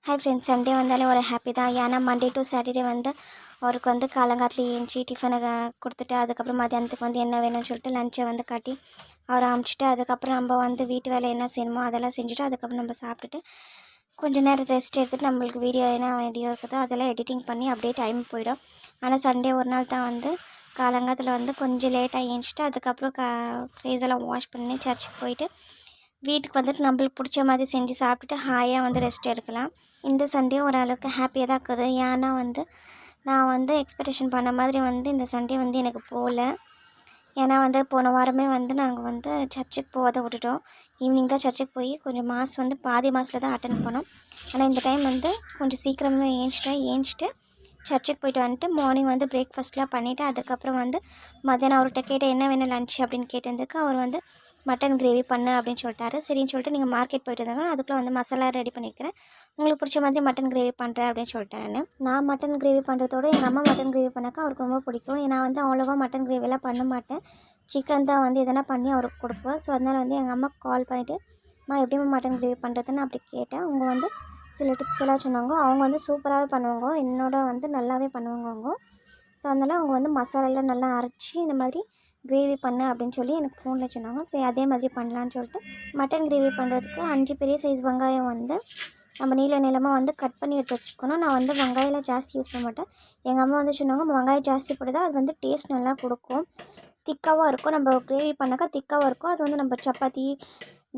Hi friends, Sunday வந்தாலே ஒரு happy தான். ஏன்னா மண்டே டு சாட்டர்டே வந்து அவருக்கு வந்து காலங்காலத்தில் ஏஞ்சி டிஃபனை கொடுத்துட்டு அதுக்கப்புறம் மதியானத்துக்கு வந்து என்ன வேணும்னு சொல்லிட்டு லஞ்சை வந்து காட்டி அவரை அமுச்சிட்டு அதுக்கப்புறம் நம்ம வந்து வீட்டு வேலை என்ன செய்யணுமோ அதெல்லாம் செஞ்சுட்டு அதுக்கப்புறம் நம்ம சாப்பிட்டுட்டு கொஞ்சம் நேரம் ரெஸ்ட் எடுத்துகிட்டு நம்மளுக்கு வீடியோ என்ன வீடியோ இருக்குதோ அதெல்லாம் எடிட்டிங் பண்ணி அப்படியே டைம் போயிடும். ஆனால் சண்டே ஒரு நாள் தான் வந்து காலங்காலத்தில் வந்து கொஞ்சம் லேட்டாக ஏஞ்சிட்டு அதுக்கப்புறம் ஃபேஸெல்லாம் வாஷ் பண்ணி சர்ச்சுக்கு போயிட்டு வீட்டுக்கு வந்துட்டு நம்மளுக்கு பிடிச்ச மாதிரி செஞ்சு சாப்பிட்டுட்டு ஹாயாக வந்து ரெஸ்ட் எடுக்கலாம். இந்த சண்டே ஓரளவுக்கு ஹாப்பியாக தான் இருக்குது. ஏன்னா வந்து நான் வந்து எக்ஸ்பெக்டேஷன் பண்ண மாதிரி வந்து இந்த சண்டே வந்து எனக்கு போகல. ஏன்னா வந்து போன வாரமே வந்து நாங்கள் வந்து சர்ச்சுக்கு போகாத விட்டுட்டோம். ஈவினிங் தான் சர்ச்சுக்கு போய் கொஞ்சம் மாஸ் வந்து பாதி மாதத்தில் தான் அட்டன் பண்ணோம். ஆனால் இந்த டைம் வந்து கொஞ்சம் சீக்கிரமே ஏஞ்சிட்டு சர்ச்சுக்கு போய்ட்டு வந்துட்டு மார்னிங் வந்து பிரேக்ஃபாஸ்ட்லாம் பண்ணிவிட்டு அதுக்கப்புறம் வந்து மதியானம் அவர்கிட்ட கேட்ட என்ன வேணும் லன்ச் அப்படின்னு கேட்டதுக்கு அவர் வந்து மட்டன் கிரேவி பண்ணு அப்படின்னு சொல்லிட்டாரு. சரின்னு சொல்லிட்டு நீங்கள் மார்க்கெட் போய்ட்டு இருந்தாங்க, அதுக்குள்ளே வந்து மசாலா ரெடி பண்ணிக்கிறேன், உங்களுக்கு பிடிச்ச மாதிரி மட்டன் கிரேவி பண்ணுறேன் அப்படின்னு சொல்லிட்டேன். நான் மட்டன் கிரேவி பண்ணுறதோட எங்கள் அம்மா மட்டன் கிரேவி பண்ணாக்கா அவருக்கு ரொம்ப பிடிக்கும். நான் வந்து அவ்வளோவா மட்டன் கிரேவிலாம் பண்ண மாட்டேன், சிக்கன் தான் வந்து எதனா பண்ணி அவருக்கு கொடுப்பேன். ஸோ அதனால் வந்து எங்கள் அம்மா கால் பண்ணிவிட்டு எப்படிமா மட்டன் கிரேவி பண்ணுறதுன்னு அப்படி கேட்டேன். அவங்க வந்து சில டிப்ஸ் எல்லாம் சொன்னாங்க. அவங்க வந்து சூப்பராகவே பண்ணுவாங்க, என்னோட வந்து நல்லாவே பண்ணுவாங்க அவங்க. ஸோ அதனால் அவங்க வந்து மசாலாலாம் நல்லா அரைச்சி இந்த மாதிரி கிரேவி பண்ணு அப்படின்னு சொல்லி எனக்கு ஃபோனில் சொன்னாங்க. சரி அதே மாதிரி பண்ணலான்னு சொல்லிட்டு மட்டன் கிரேவி பண்ணுறதுக்கு 5 பெரிய சைஸ் வெங்காயம் வந்து நம்ம நீளமாக வந்து கட் பண்ணி எடுத்து வச்சுக்கணும். நான் வந்து வெங்காயம்லாம் ஜாஸ்தி யூஸ் பண்ண மாட்டேன். எங்கள் அம்மா வந்து சொன்னாங்க வெங்காயம் ஜாஸ்தி போடுதா அது வந்து டேஸ்ட் நல்லா கொடுக்கும், திக்காகவும் இருக்கும், நம்ம கிரேவி பண்ணாக்கா திக்காகவும் இருக்கும், அது வந்து நம்ம சப்பாத்தி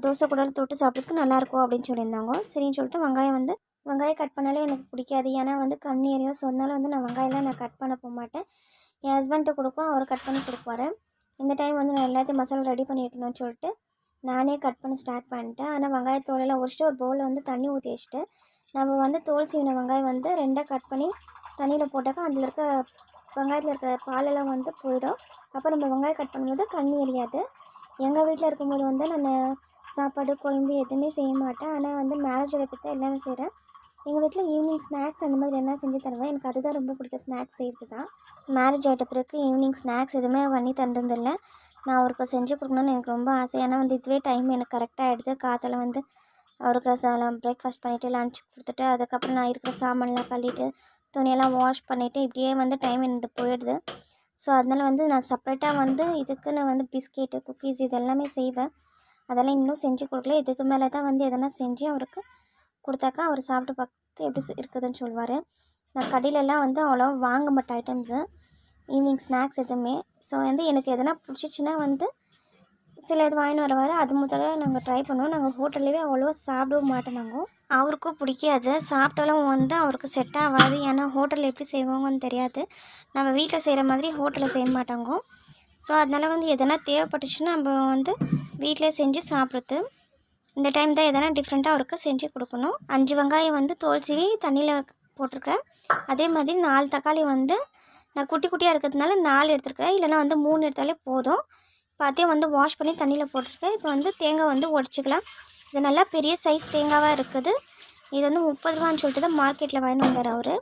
தோசை கூட தொட்டு சாப்பிட்றதுக்கு நல்லாயிருக்கும் அப்படின்னு சொல்லியிருந்தாங்க. சரின்னு சொல்லிட்டு வெங்காயம் கட் பண்ணாலே எனக்கு பிடிக்காது, ஏன்னா வந்து கண் எரியும். ஸோ அதனால் வந்து நான் வெங்காயம்லாம் நான் கட் பண்ண போக மாட்டேன். என் ஹஸ்பண்ட்டை கொடுப்போம், அவர் கட் பண்ணி கொடுப்பாரு. இந்த டைம் வந்து நான் எல்லாத்தையும் மசாலா ரெடி பண்ணி வைக்கணும்னு சொல்லிட்டு நானே கட் பண்ண ஸ்டார்ட் பண்ணிட்டேன். ஆனால் வெங்காயத்தோலெல்லாம் உரிச்சிட்டு ஒரு பவுலில் வந்து தண்ணி ஊற்றி வச்சுட்டு நம்ம வந்து தோல் சீவின வெங்காயம் வந்து 2 கட் பண்ணி தண்ணியில் போட்டாக்கா அதில் இருக்க வெங்காயத்தில் இருக்கிற பாலெல்லாம் வந்து போயிடும். அப்போ நம்ம வெங்காயம் கட் பண்ணும்போது கண் எரியாது. எங்கள் வீட்டில் இருக்கும்போது வந்து நான் சாப்பாடு குழம்பு எதுவுமே செய்ய மாட்டேன், ஆனால் வந்து மேரேஜ் தான் எல்லாமே செய்கிறேன். எங்கள் வீட்டில் ஈவினிங் ஸ்நாக்ஸ் அந்த மாதிரி என்ன செஞ்சு தருவேன், எனக்கு அதுதான் ரொம்ப பிடிக்கும், ஸ்நாக்ஸ் செய்கிறது தான். மேரேஜ் ஆகிட்ட பிறகு ஈவினிங் ஸ்நாக்ஸ் எதுவுமே பண்ணி தந்ததில்லை. நான் அவருக்கு செஞ்சு கொடுக்கணுன்னு எனக்கு ரொம்ப ஆசை. ஏன்னா வந்து இதுவே டைம் எனக்கு கரெக்டாக ஆகிடுது. காத்தில் வந்து அவருக்கு பிரேக்ஃபாஸ்ட் பண்ணிவிட்டு லன்ச் கொடுத்துட்டு அதுக்கப்புறம் நான் இருக்கிற சாமான்லாம் கழுவிட்டு துணியெல்லாம் வாஷ் பண்ணிவிட்டு இப்படியே வந்து டைம் எனக்கு போயிடுது. ஸோ அதனால் வந்து நான் செப்ரேட்டாக வந்து இதுக்குன்னு வந்து பிஸ்கெட்டு குக்கீஸ் இதெல்லாமே செய்வேன். அதெல்லாம் இன்னும் செஞ்சு கொடுக்கல. இதுக்கு மேலே தான் வந்து எதனா செஞ்சு அவருக்கு கொடுத்தாக்கா அவர் சாப்பிட்டு பார்த்து எப்படி இருக்குதுன்னு சொல்லுவார். நான் கடையிலலாம் வந்து அவ்வளோ வாங்க மாட்டேன் ஐட்டம்ஸு, ஈவினிங் ஸ்நாக்ஸ் எதுவுமே. ஸோ வந்து எனக்கு எதனா பிடிச்சிச்சின்னா வந்து சில இது வாங்கின்னு வருவார், அது முதல்ல நாங்கள் ட்ரை பண்ணுவோம். நாங்கள் ஹோட்டல்லேயே அவ்வளோவா சாப்பிடவும் மாட்டோம், நாங்கள் அவருக்கும் பிடிக்காது, சாப்பிட்டாலும் வந்து அவருக்கு செட் ஆகாது. ஏன்னா ஹோட்டலில் எப்படி செய்வாங்கன்னு தெரியாது, நம்ம வீட்டில் செய்கிற மாதிரி ஹோட்டலில் செய்ய மாட்டாங்க. ஸோ அதனால் வந்து எதனா தேவைப்பட்டுச்சுன்னா நம்ம வந்து வீட்டிலே செஞ்சு சாப்பிட்றது. இந்த டைம் தான் எதனா டிஃப்ரெண்ட்டாக அவருக்கு செஞ்சு கொடுக்கணும். 5 வெங்காயம் வந்து தோல் சீவி தண்ணியில் போட்டிருக்கேன். அதே மாதிரி 4 தக்காளி வந்து நான் குட்டி குட்டியாக இருக்கிறதுனால 4 எடுத்துருக்கேன், இல்லைனா வந்து 3 எடுத்தாலே போதும். இப்போ அதையும் வந்து வாஷ் பண்ணி தண்ணியில் போட்டிருக்கேன். இப்போ வந்து தேங்காய் வந்து உடச்சிக்கலாம். இது நல்லா பெரிய சைஸ் தேங்காவாக இருக்குது. இது வந்து 30 ரூபான்னு சொல்லிட்டு தான் மார்க்கெட்டில் வாங்கிட்டு வந்தார் அவர்.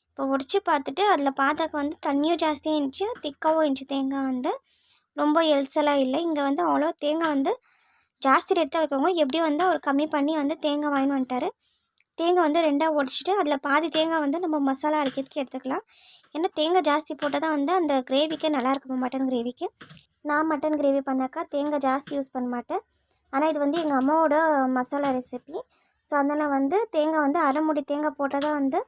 இப்போ உடச்சி பார்த்துட்டு அதில் பார்த்தாக்க வந்து தண்ணியும் ஜாஸ்தியாக இருந்துச்சு, திக்காகவும் இருந்துச்சு. தேங்காய் வந்து ரொம்ப எல்சலாக இல்லை. இங்கே வந்து அவ்வளோ தேங்காய் வந்து ஜாஸ்தி ரேட் தான் வைக்கவங்க, எப்படி வந்து அவர் கம்மி பண்ணி வந்து தேங்காய் வாங்கிட்டு வந்துட்டார். தேங்காய் வந்து 2ஆக உடச்சிட்டு அதில் பாதி தேங்காய் வந்து நம்ம மசாலா அரைக்கிறதுக்கு எடுத்துக்கலாம். ஏன்னா தேங்காய் ஜாஸ்தி போட்டால் தான் வந்து அந்த கிரேவிக்கே நல்லாயிருக்கும், மட்டன் கிரேவிக்கு. நான் மட்டன் கிரேவி பண்ணாக்கா தேங்காய் ஜாஸ்தி யூஸ் பண்ண மாட்டேன். ஆனால் இது வந்து எங்கள் அம்மாவோட மசாலா ரெசிபி. ஸோ அதனால் வந்து தேங்காய் வந்து அரை மூடி தேங்காய் போட்டால் தான் வந்து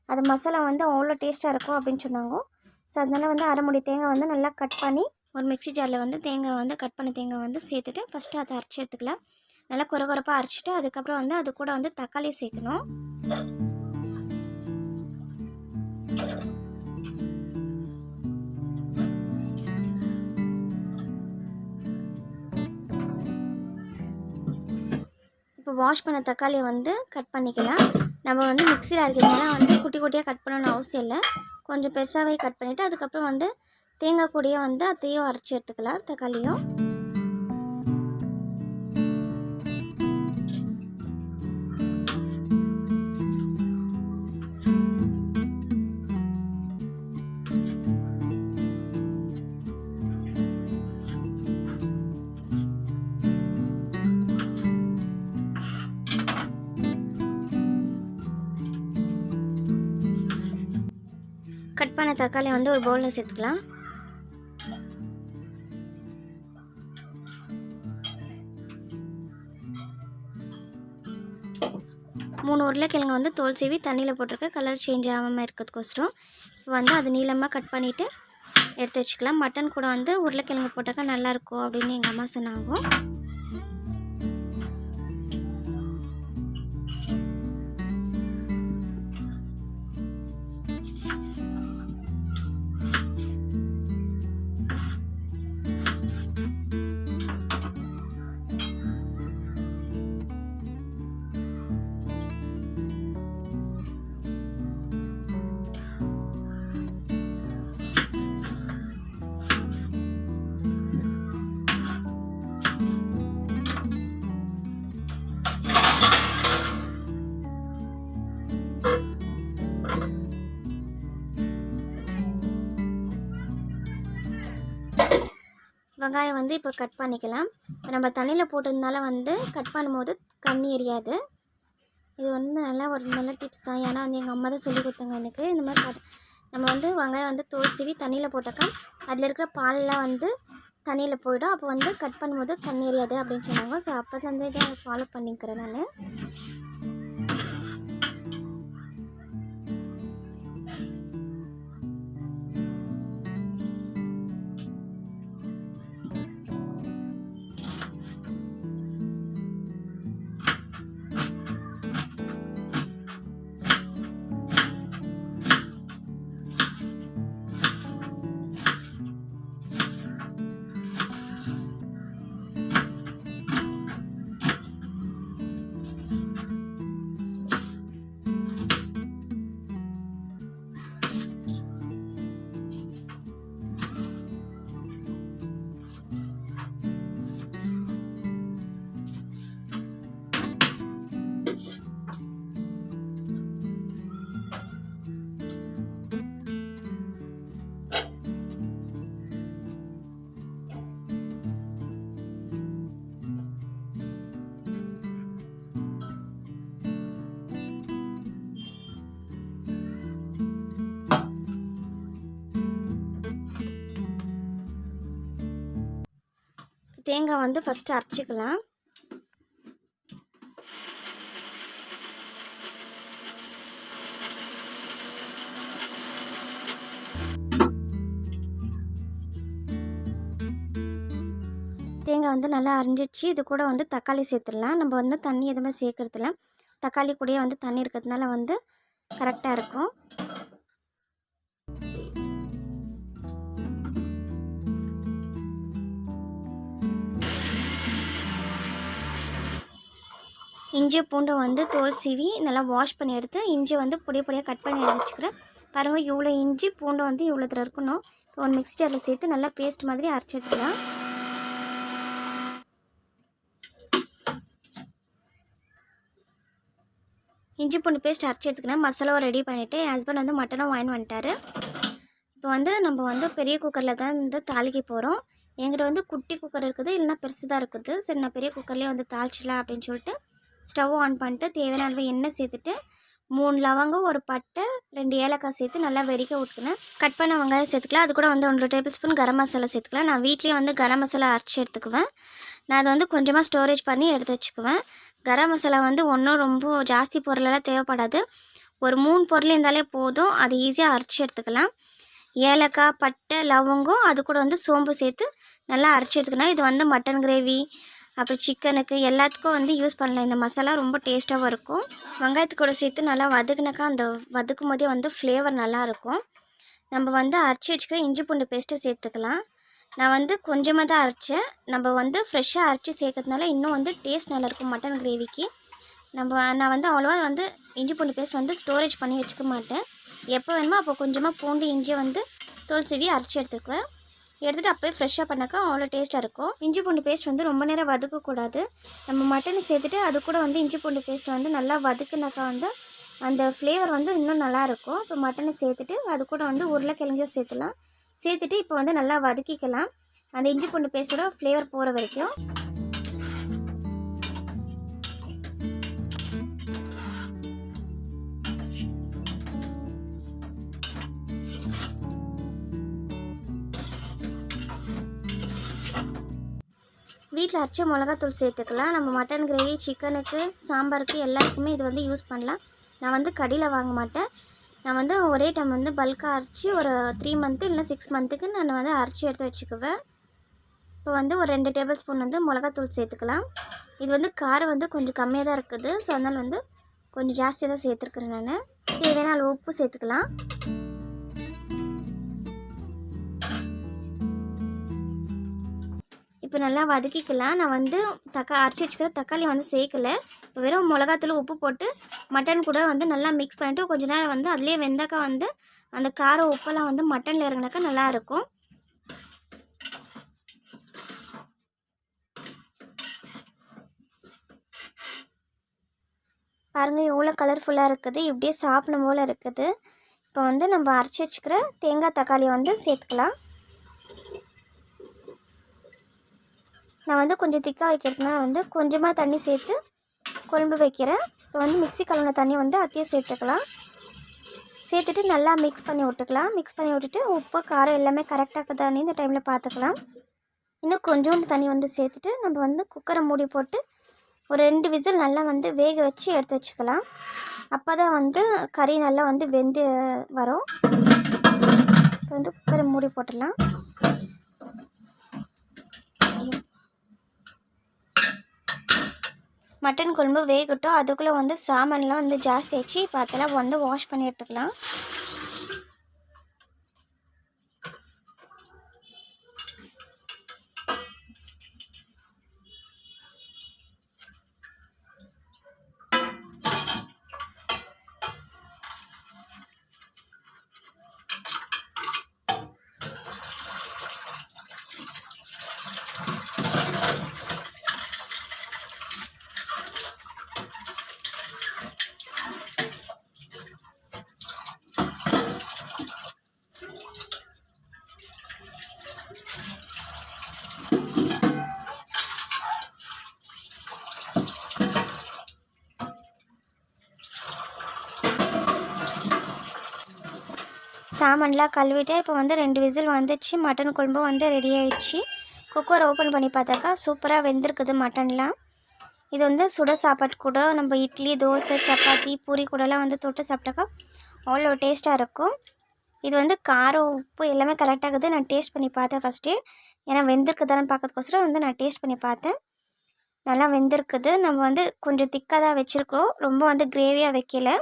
அது மசாலா வந்து அவ்வளோ டேஸ்ட்டாக இருக்கும் அப்படின்னு சொன்னாங்க. ஸோ அதனால் வந்து அரை மூடி தேங்காய் வந்து நல்லா கட் பண்ணி ஒரு மிக்ஸி ஜாரில் வந்து தேங்காய் வந்து கட் பண்ண தேங்காய் வந்து சேர்த்துட்டு ஃபஸ்ட்டு அதை அரைச்சி எடுத்துக்கலாம். நல்லா குறப்பாக அரைச்சிட்டு அதுக்கப்புறம் வந்து அது கூட வந்து தக்காளி சேர்க்கணும். இப்போ வாஷ் பண்ண தக்காளியை வந்து கட் பண்ணிக்கலாம். நம்ம வந்து மிக்ஸியில் அரைக்கிறதுனால வந்து குட்டி குட்டியாக கட் பண்ணணும்னு அவசியம் இல்லை, கொஞ்சம் பெருசாகவே கட் பண்ணிவிட்டு அதுக்கப்புறம் வந்து தேங்காய் கூடயே வந்து அதையும் அரைச்சி எடுத்துக்கலாம் தக்காளியும். கட் பண்ண தக்காளி வந்து ஒரு பவுலில் சேர்த்துக்கலாம். மூணு உருளைக்கிழங்கு வந்து தோல் சீவி தண்ணியில் போட்டிருக்க, கலர் சேஞ்ச் ஆகாமல் இருக்கிறதுக்கோசரம். இப்போ வந்து அது நீளமாக கட் பண்ணிவிட்டு எடுத்து வச்சுக்கலாம். மட்டன் கூட வந்து உருளைக்கிழங்கு போட்டாக்கா நல்லாயிருக்கும் அப்படின்னு எங்கள் அம்மா சொன்னாங்க. வெங்காயம் வந்து இப்போ கட் பண்ணிக்கலாம். இப்போ நம்ம தண்ணியில் போட்டதுனால வந்து கட் பண்ணும்போது கண்ணி எரியாது. இது வந்து நல்ல ஒரு நல்ல டிப்ஸ் தான். ஏன்னா வந்து எங்கள் அம்மா தான் சொல்லி கொடுத்தாங்க எனக்கு. இந்த மாதிரி நம்ம வந்து வெங்காயம் வந்து தோல் சீவி தண்ணியில் போட்டாக்கா அதில் இருக்கிற பாலெலாம் வந்து தண்ணியில் போய்டும். அப்போ வந்து கட் பண்ணும்போது கண்ணி எரியாது அப்படின்னு சொன்னாங்க. ஸோ அப்போதுலேருந்து இதை ஃபாலோ பண்ணிக்கிறேன் நான். தேங்காய் வந்து ஃபஸ்ட்டு அரைச்சிக்கலாம். தேங்காய் வந்து நல்லா அரைஞ்சிச்சு. இது கூட வந்து தக்காளி சேர்த்துடலாம். நம்ம வந்து தண்ணி எதுவுமே சேர்க்கறதில்ல. தக்காளி கூடயே வந்து தண்ணி இருக்கிறதுனால வந்து கரெக்டாக இருக்கும். இஞ்சி பூண்டை வந்து தோல் சீவி நல்லா வாஷ் பண்ணி எடுத்து இஞ்சி வந்து பொடி பொடியாக கட் பண்ணி எடுத்து வச்சுக்கிறேன். பாருங்கள், இவ்வளோ இஞ்சி பூண்டை வந்து இவ்வளோ தூரம் இருக்கணும். இப்போ ஒரு மிக்சரில் சேர்த்து நல்லா பேஸ்ட் மாதிரி அரைச்சி எடுத்துக்கலாம். இஞ்சி பூண்டு பேஸ்ட் அரைச்சி எடுத்துக்கிறேன். மசாலாவை ரெடி பண்ணிவிட்டு என் ஹஸ்பண்ட் வந்து மட்டனும் வாங்கி வந்துட்டார். இப்போ வந்து நம்ம வந்து பெரிய குக்கரில் தான் வந்து தாளிக்க போகிறோம். என்கிட்ட வந்து குட்டி குக்கர் இருக்குது, இல்லைனா பெருசு தான் இருக்குது. சரி, நான் பெரிய குக்கர்லேயே வந்து தாளிச்சிடலாம் அப்படின்னு சொல்லிட்டு ஸ்டவ் ஆன் பண்ணிட்டு தேவையான அளவு எண்ணெய் சேர்த்துட்டு 3 லவங்கம், ஒரு பட்டை, 2 ஏலக்காய் சேர்த்து நல்லா வெடிக்க விட்டுக்கினேன். கட் பண்ண வெங்காயம் சேர்த்துக்கலாம். அது கூட வந்து 1 டேபிள் ஸ்பூன் கரம் மசாலா சேர்த்துக்கலாம். நான் வீட்லேயே வந்து கரம் மசாலா அரைச்சி எடுத்துக்குவேன். நான் அதை வந்து கொஞ்சமாக ஸ்டோரேஜ் பண்ணி எடுத்து வச்சுக்குவேன். கரம் மசாலா வந்து ஒன்றும் ரொம்ப ஜாஸ்தி பொருளெல்லாம் தேவைப்படாது. ஒரு 3 பொருள் இருந்தாலே போதும். அது ஈஸியாக அரைச்சி எடுத்துக்கலாம். ஏலக்காய், பட்டை, லவங்கம், அது கூட வந்து சோம்பு சேர்த்து நல்லா அரைச்சி எடுத்துக்கணும். இது வந்து மட்டன் கிரேவி, அப்புறம் சிக்கனுக்கு எல்லாத்துக்கும் வந்து யூஸ் பண்ணலாம். இந்த மசாலா ரொம்ப டேஸ்ட்டாகவும் இருக்கும். வெங்காயத்து கூட சேர்த்து நல்லா வதக்குனாக்கா அந்த வதக்கும் போதே வந்து ஃப்ளேவர் நல்லாயிருக்கும். நம்ம வந்து அரைச்சி வச்சுக்கிற இஞ்சி பூண்டு பேஸ்ட்டை சேர்த்துக்கலாம். நான் வந்து கொஞ்சமாக தான் அரைச்சேன். நம்ம வந்து ஃப்ரெஷ்ஷாக அரைச்சி சேர்க்கறதுனால இன்னும் வந்து டேஸ்ட் நல்லாயிருக்கும் மட்டன் கிரேவிக்கு. நான் வந்து அவ்வளோவா வந்து இஞ்சி பூண்டு பேஸ்ட் வந்து ஸ்டோரேஜ் பண்ணி வச்சுக்க மாட்டேன். எப்போ வேணுமோ அப்போ கொஞ்சமாக பூண்டு இஞ்சி வந்து தோல் சீவி அரைச்சி எடுத்துக்குவேன். எடுத்துகிட்டு அப்போயே ஃப்ரெஷ்ஷாக பண்ணாக்கா அவ்வளோ டேஸ்ட்டாக இருக்கும். இஞ்சி பூண்டு பேஸ்ட் வந்து ரொம்ப நேரம் வதக்கக்கூடாது. நம்ம மட்டனை சேர்த்துட்டு அது கூட வந்து இஞ்சி பூண்டு பேஸ்ட் வந்து நல்லா வதக்குனாக்கா வந்து அந்த ஃப்ளேவர் வந்து இன்னும் நல்லாயிருக்கும். இப்போ மட்டனை சேர்த்துட்டு அது கூட வந்து உருளைக்கிழங்கையும் சேர்த்துலாம். சேர்த்துட்டு இப்போ வந்து நல்லா வதக்கிக்கலாம், அந்த இஞ்சி பூண்டு பேஸ்ட்டோட ஃப்ளேவர் போகிற வரைக்கும். வீட்டில் அரைச்ச மிளகாத்தூள் சேர்த்துக்கலாம். நம்ம மட்டன் கிரேவி, சிக்கனுக்கு, சாம்பாருக்கு எல்லாத்துக்குமே இது வந்து யூஸ் பண்ணலாம். நான் வந்து கடையில் வாங்க மாட்டேன். நான் வந்து ஒரே டைம் வந்து பல்காக அரைச்சி ஒரு 3 மந்த்து இல்லை 6 மந்த்துக்கு நான் வந்து அரைச்சி எடுத்து வச்சுக்குவேன். இப்போ வந்து ஒரு 2 டேபிள் ஸ்பூன் வந்து மிளகாத்தூள் சேர்த்துக்கலாம். இது வந்து காரம் வந்து கொஞ்சம் கம்மியாக தான் இருக்குது. ஸோ அதனால் வந்து கொஞ்சம் ஜாஸ்தியாக தான் சேர்த்துருக்குறேன் நான். தேவையான அளவு உப்பு சேர்த்துக்கலாம். இப்போ நல்லா வதக்கிக்கலாம். நான் வந்து அரைச்சி வச்சுக்கிற தக்காளி வந்து சேர்க்கலை. இப்போ வெறும் மிளகாத்தூள் உப்பு போட்டு மட்டன் கூட வந்து நல்லா மிக்ஸ் பண்ணிவிட்டு கொஞ்ச நேரம் வந்து அதுலேயே வெந்தாக்கா வந்து அந்த காரம் உப்பெல்லாம் வந்து மட்டனில் இறங்கினாக்கா நல்லாயிருக்கும். பாருங்கள் எவ்வளோ கலர்ஃபுல்லாக இருக்குது. இப்படியே சாப்பிடும் போல் இருக்குது. இப்போ வந்து நம்ம அரைச்சி வச்சுக்கிற தேங்காய் தக்காளியை வந்து சேர்த்துக்கலாம். நான் வந்து கொஞ்சம் திக்காக வைக்கிறதுனா வந்து கொஞ்சமாக தண்ணி சேர்த்து குழம்பு வைக்கிறேன். இப்போ வந்து மிக்ஸி கலந்த தண்ணி வந்து அதையும் சேர்த்துக்கலாம். சேர்த்துட்டு நல்லா மிக்ஸ் பண்ணி விட்டுக்கலாம். மிக்ஸ் பண்ணி விட்டுட்டு உப்பு காரம் எல்லாமே கரெக்டாக இருக்குதானே இந்த டைமில் பார்த்துக்கலாம். இன்னும் கொஞ்சோண்டு தண்ணி வந்து சேர்த்துட்டு நம்ம வந்து குக்கரை மூடி போட்டு ஒரு 2 விசில் நல்லா வந்து வேக வச்சு எடுத்து வச்சுக்கலாம். அப்போ தான் வந்து கறி நல்லா வந்து வெந்து வரும். இப்போ வந்து குக்கரை மூடி போட்டுடலாம். மட்டன் குழம்பு வேகட்டும். அதுக்குள்ளே வந்து சாமான்லாம் வந்து ஜாஸ்தி ஆச்சு. இப்போ அதெல்லாம் வந்து வாஷ் பண்ணி எடுத்துக்கலாம். சாமான்லாம் கழுவிட்டு இப்போ வந்து 2 விசில் வந்துடுச்சு. மட்டன் குழம்பு வந்து ரெடி ஆகிடுச்சு. குக்கரை ஓப்பன் பண்ணி பார்த்தாக்கா சூப்பராக வெந்திருக்குது மட்டன்லாம். இது வந்து சுட சாப்பாட்டு கூட நம்ம இட்லி, தோசை, சப்பாத்தி, பூரி கூடலாம் வந்து தொட்டு சாப்பிட்டாக்கா அவ்வளோ டேஸ்ட்டாக இருக்கும். இது வந்து காரம் உப்பு எல்லாமே கரெக்டாக இருக்குது. நான் டேஸ்ட் பண்ணி பார்த்தேன் ஃபஸ்ட்டே. ஏன்னா வெந்திருக்குதான்னு பார்க்கறதுக்கோசரம் வந்து நான் டேஸ்ட் பண்ணி பார்த்தேன். நல்லா வெந்திருக்குது. நம்ம வந்து கொஞ்சம் திக்காக தான் வச்சுருக்கோம். ரொம்ப வந்து கிரேவியாக வைக்கல.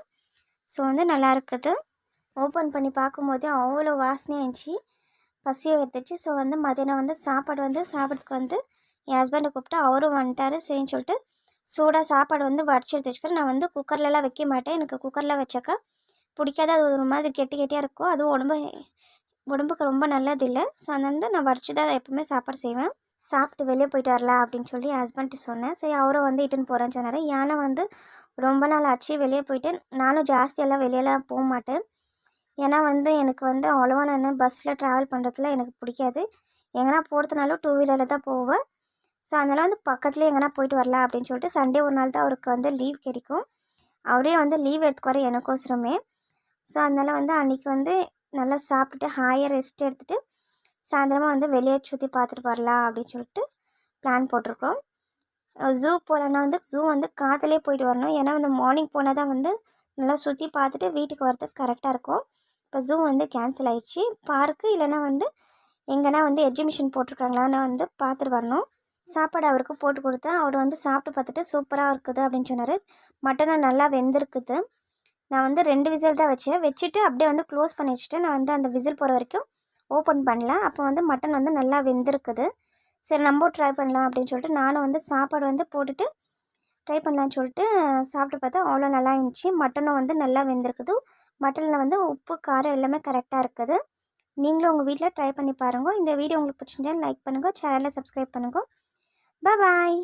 ஸோ வந்து நல்லா இருக்குது. ஓப்பன் பண்ணி பார்க்கும்போதே அவ்வளோ வாசனையாக இருந்துச்சு. பசியும் எடுத்துச்சு. ஸோ வந்து மதியானம் வந்து சாப்பாடு வந்து சாப்பிட்றதுக்கு வந்து என் ஹஸ்பண்டை கூப்பிட்டு அவரும் வந்துட்டார். சரின்னு சொல்லிட்டு சூடாக சாப்பாடு வந்து வடிச்சு எடுத்து வச்சுக்கிறேன். நான் வந்து குக்கர்லலாம் வைக்க மாட்டேன். எனக்கு குக்கரில் வச்சாக்கா பிடிக்காது. அது ஒரு மாதிரி கெட்டியாக இருக்கும். அதுவும் உடம்புக்கு ரொம்ப நல்லதில்லை. ஸோ அதனால நான் வடிச்சு தான் எப்பவுமே சாப்பாடு செய்வேன். சாப்பிட்டு வெளியே போயிட்டு வரலாம் அப்படின்னு சொல்லி என் ஹஸ்பண்ட்டு சொன்னேன். சரி அவரும் வந்து இட்டுன்னு போகிறேன்னு சொன்னார். ஏன்னா வந்து ரொம்ப நாள் ஆச்சு வெளியே போயிட்டு. நானும் ஜாஸ்தியெல்லாம் வெளியெல்லாம் போக மாட்டேன். ஏன்னா வந்து எனக்கு வந்து அவ்வளோவா நான் பஸ்ஸில் ட்ராவல் பண்ணுறதுல எனக்கு பிடிக்காது. எங்கன்னா போகிறதுனாலும் 2 வீலரில் தான் போவேன். ஸோ அதனால் வந்து பக்கத்துலேயே எங்கன்னா போயிட்டு வரலாம் அப்படின்னு சொல்லிட்டு சண்டே ஒரு நாள் தான் அவருக்கு வந்து லீவ் கிடைக்கும். அவரே வந்து லீவ் எடுத்துக்குவார் எனக்கோசரமே. ஸோ அதனால் வந்து அன்றைக்கி வந்து நல்லா சாப்பிட்டுட்டு ஹாயாக ரெஸ்ட் எடுத்துகிட்டு சாயந்தரமாக வந்து வெளியே சுற்றி பார்த்துட்டு வரலாம் அப்படின்னு சொல்லிட்டு பிளான் போட்டிருக்கோம். ஜூ போகலன்னா வந்து ஜூ வந்து காற்றுலேயே போயிட்டு வரணும். ஏன்னா வந்து மார்னிங் போனால் தான் வந்து நல்லா சுற்றி பார்த்துட்டு வீட்டுக்கு வரதுக்கு கரெக்டாக இருக்கும். இப்போ ஜூ வந்து கேன்சல் ஆகிடுச்சு. பார்க்கு இல்லைனா வந்து எங்கன்னா வந்து எக்ஸிபிஷன் போட்டிருக்காங்களான்னு வந்து பார்த்துட்டு வரணும். சாப்பாடு அவருக்கு போட்டு கொடுத்தேன். அவர் வந்து சாப்பிட்டு பார்த்துட்டு சூப்பராக இருக்குது அப்படின்னு சொன்னார். மட்டனும் நல்லா வெந்திருக்குது. நான் வந்து 2 விசில் தான் வச்சுட்டு அப்படியே வந்து க்ளோஸ் பண்ணி வச்சுட்டேன். நான் வந்து அந்த விசில் போகிற வரைக்கும் ஓப்பன் பண்ணல. அப்போ வந்து மட்டன் வந்து நல்லா வெந்திருக்குது. சரி நம்ம ட்ரை பண்ணலாம் அப்படின்னு சொல்லிட்டு நானும் வந்து சாப்பாடு வந்து போட்டுட்டு ட்ரை பண்ணலான்னு சொல்லிட்டு சாப்பிட்டு பார்த்தா அவ்வளோ நல்லா இருந்துச்சு. மட்டனும் வந்து நல்லா வெந்திருக்குது. மட்டனில் வந்து உப்பு காரம் எல்லாமே கரெக்டாக இருக்குது. நீங்களும் உங்கள் வீட்டில் ட்ரை பண்ணி பாருங்கள். இந்த வீடியோ உங்களுக்கு பிடிச்சிருந்தா லைக் பண்ணுங்கள், சேனலை சப்ஸ்கிரைப் பண்ணுங்கள். பாய்.